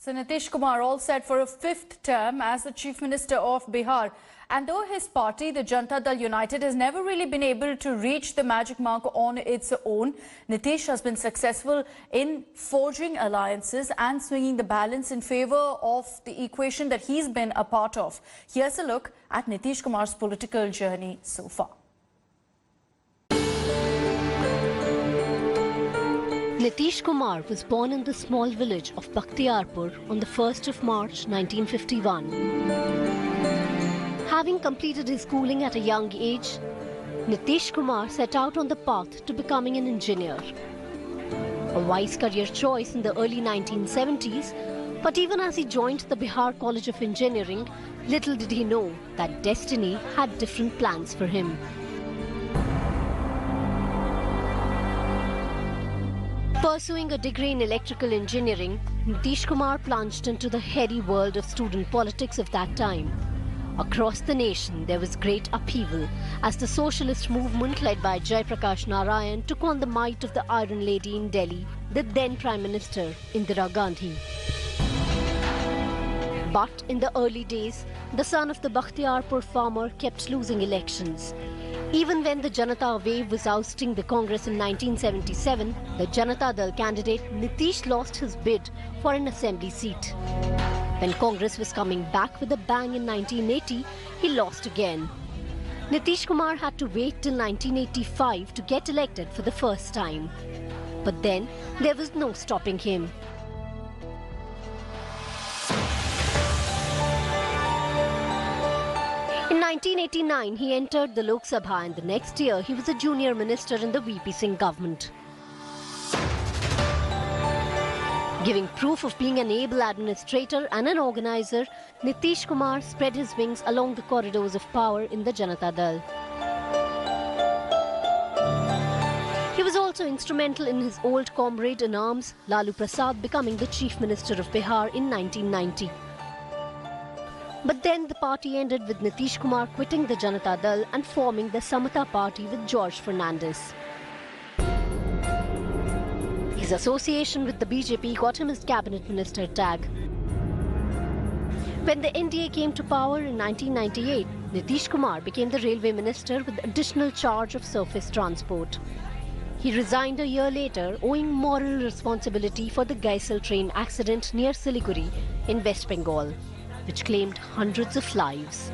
So Nitish Kumar all set for a fifth term as the Chief Minister of Bihar. And though his party, the Janata Dal United, has never really been able to reach the magic mark on its own, Nitish has been successful in forging alliances and swinging the balance in favour of the equation that he's been a part of. Here's a look at Nitish Kumar's political journey so far. Nitish Kumar was born in the small village of Bakhtiarpur on the 1st of March 1951. Having completed his schooling at a young age, Nitish Kumar set out on the path to becoming an engineer. A wise career choice in the early 1970s, but even as he joined the Bihar College of Engineering, little did he know that destiny had different plans for him. Pursuing a degree in electrical engineering, Nitish Kumar plunged into the heady world of student politics of that time. Across the nation, there was great upheaval as the socialist movement led by Jaiprakash Narayan took on the might of the Iron Lady in Delhi, the then Prime Minister Indira Gandhi. But in the early days, the son of the Bakhtiarpur farmer kept losing elections. Even when the Janata wave was ousting the Congress in 1977, the Janata Dal candidate Nitish lost his bid for an assembly seat. When Congress was coming back with a bang in 1980, he lost again. Nitish Kumar had to wait till 1985 to get elected for the first time. But then, there was no stopping him. In 1989, he entered the Lok Sabha, and the next year he was a junior minister in the VP Singh government. Giving proof of being an able administrator and an organizer, Nitish Kumar spread his wings along the corridors of power in the Janata Dal. He was also instrumental in his old comrade in arms, Lalu Prasad, becoming the Chief Minister of Bihar in 1990. But then the party ended with Nitish Kumar quitting the Janata Dal and forming the Samata party with George Fernandes. His association with the BJP got him his cabinet minister tag. When the NDA came to power in 1998, Nitish Kumar became the railway minister with additional charge of surface transport. He resigned a year later, owing moral responsibility for the Gaisal train accident near Siliguri in West Bengal, which claimed hundreds of lives.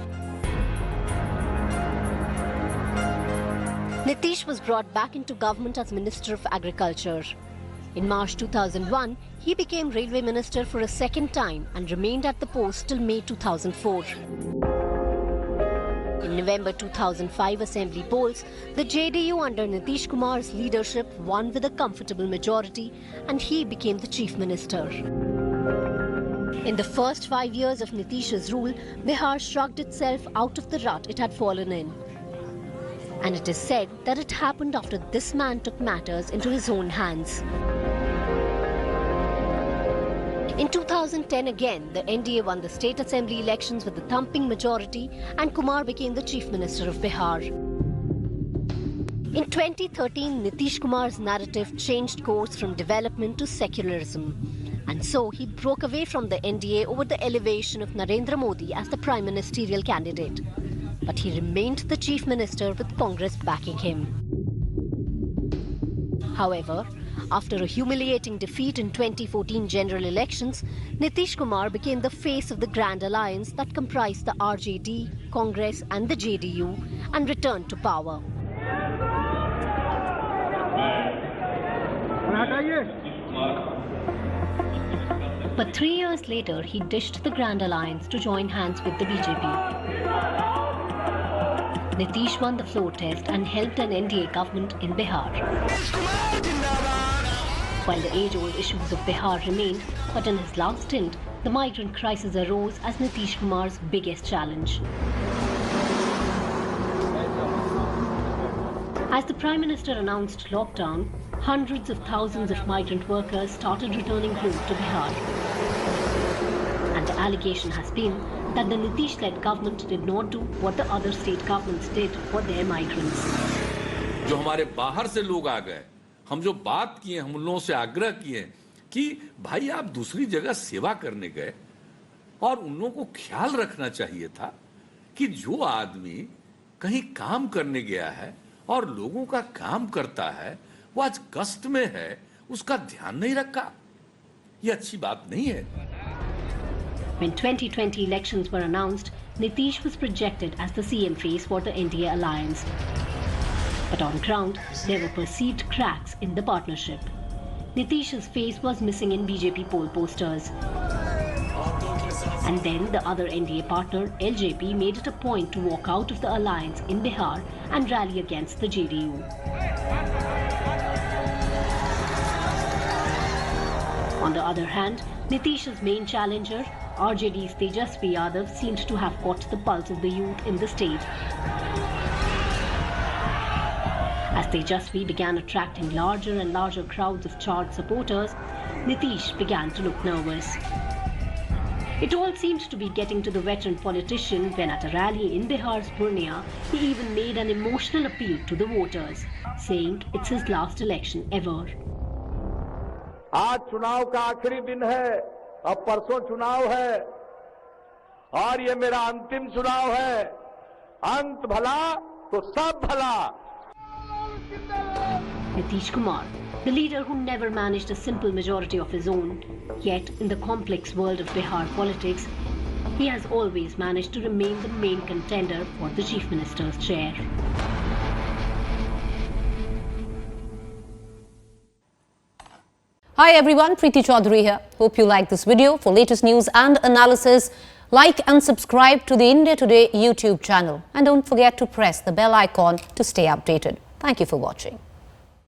Nitish was brought back into government as Minister of Agriculture. In March 2001, he became Railway Minister for a second time and remained at the post till May 2004. In November 2005 Assembly polls, the JDU under Nitish Kumar's leadership won with a comfortable majority, and he became the Chief Minister. In the first 5 years of Nitish's rule, Bihar shrugged itself out of the rut it had fallen in. And it is said that it happened after this man took matters into his own hands. In 2010 again, the NDA won the state assembly elections with a thumping majority, and Kumar became the Chief Minister of Bihar. In 2013, Nitish Kumar's narrative changed course from development to secularism. And so he broke away from the NDA over the elevation of Narendra Modi as the prime ministerial candidate. But he remained the Chief Minister with Congress backing him. However, after a humiliating defeat in 2014 general elections, Nitish Kumar became the face of the Grand Alliance that comprised the RJD, Congress and the JDU, and returned to power. But 3 years later, he ditched the Grand Alliance to join hands with the BJP. Nitish won the floor test and helped an NDA government in Bihar. While the age-old issues of Bihar remained, but in his last stint, the migrant crisis arose as Nitish Kumar's biggest challenge. As the Prime Minister announced lockdown, hundreds of thousands of migrant workers started returning home to Bihar. And the allegation has been that the Nitish-led government did not do what the other state governments did for their migrants. जो हमारे बाहर से लोग आ गए, हम जो बात किए, हम उन लोगों से आग्रह किए कि भाई आप दूसरी जगह सेवा करने गए और उन लोगों को ख्याल रखना चाहिए था कि जो आदमी कहीं काम करने गया है और लोगों का काम करता है वो आज कष्ट में है, उसका ध्यान नहीं रखा। ये अच्छी बात नहीं है। When 2020 elections were announced, Nitish was projected as the CM face for the NDA alliance. But on ground, there were perceived cracks in the partnership. Nitish's face was missing in BJP poll posters. And then the other NDA partner, LJP, made it a point to walk out of the alliance in Bihar and rally against the JDU. On the other hand, Nitish's main challenger, RJD's Tejasvi Yadav, seemed to have caught the pulse of the youth in the state. As Tejasvi began attracting larger and larger crowds of charged supporters, Nitish began to look nervous. It all seemed to be getting to the veteran politician when at a rally in Bihar's Purnia, he even made an emotional appeal to the voters, saying it's his last election ever. आज चुनाव का आखिरी दिन है, अब परसों चुनाव है और ये मेरा अंतिम चुनाव है। अंत भला तो सब भला। Nitish Kumar, the leader who never managed a simple majority of his own, yet in the complex world of Bihar politics, he has always managed to remain the main contender for the Chief Minister's chair. Hi everyone, Preeti Chaudhary here. Hope you like this video. For latest news and analysis, like and subscribe to the India Today YouTube channel. And don't forget to press the bell icon to stay updated. Thank you for watching.